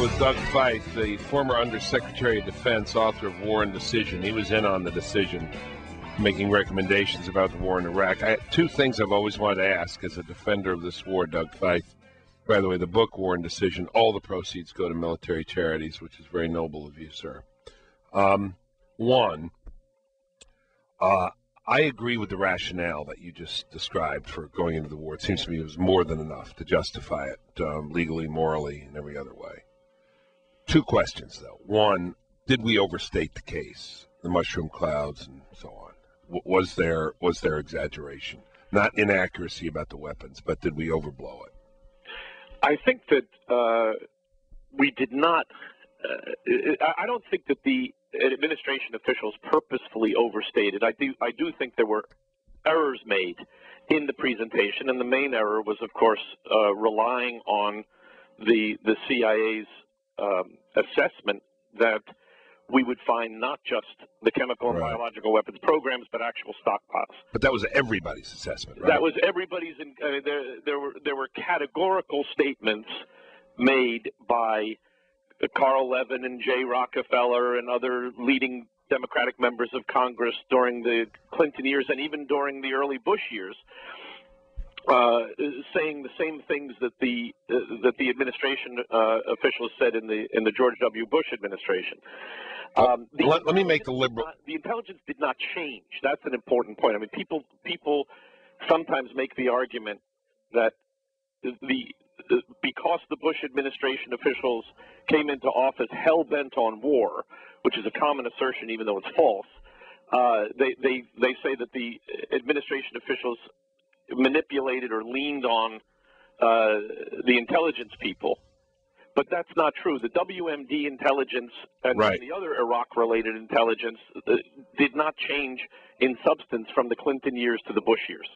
with Doug Feith, the former Undersecretary of Defense, author of War and Decision. He was in on the decision, making recommendations about the war in Iraq. Two things I've always wanted to ask as a defender of this war, Doug Feith. By the way, the book, War and Decision, all the proceeds go to military charities, which is very noble of you, sir. I agree with the rationale that you just described for going into the war. It seems to me it was more than enough to justify it legally, morally, and every other way. Two questions, though. One, did we overstate the case, the mushroom clouds and so on? Was there exaggeration? Not inaccuracy about the weapons, but did we overblow it? I think that we did not. I don't think that the administration officials purposefully overstated. I do think there were errors made in the presentation, and the main error was, of course, relying on the CIA's assessment that we would find not just the chemical and biological weapons programs, but actual stockpiles. But that was everybody's assessment, right? That was everybody's. There were categorical statements made by Carl Levin and Jay Rockefeller and other leading Democratic members of Congress during the Clinton years and even during the early Bush years, saying the same things that the administration officials said in the George W. Bush administration. Let me make the liberal. The intelligence did not change. That's an important point. I mean, people sometimes make the argument that because the Bush administration officials came into office hell-bent on war, which is a common assertion even though it's false, they say that the administration officials manipulated or leaned on the intelligence people. But that's not true. The WMD intelligence and the other Iraq-related intelligence did not change in substance from the Clinton years to the Bush years.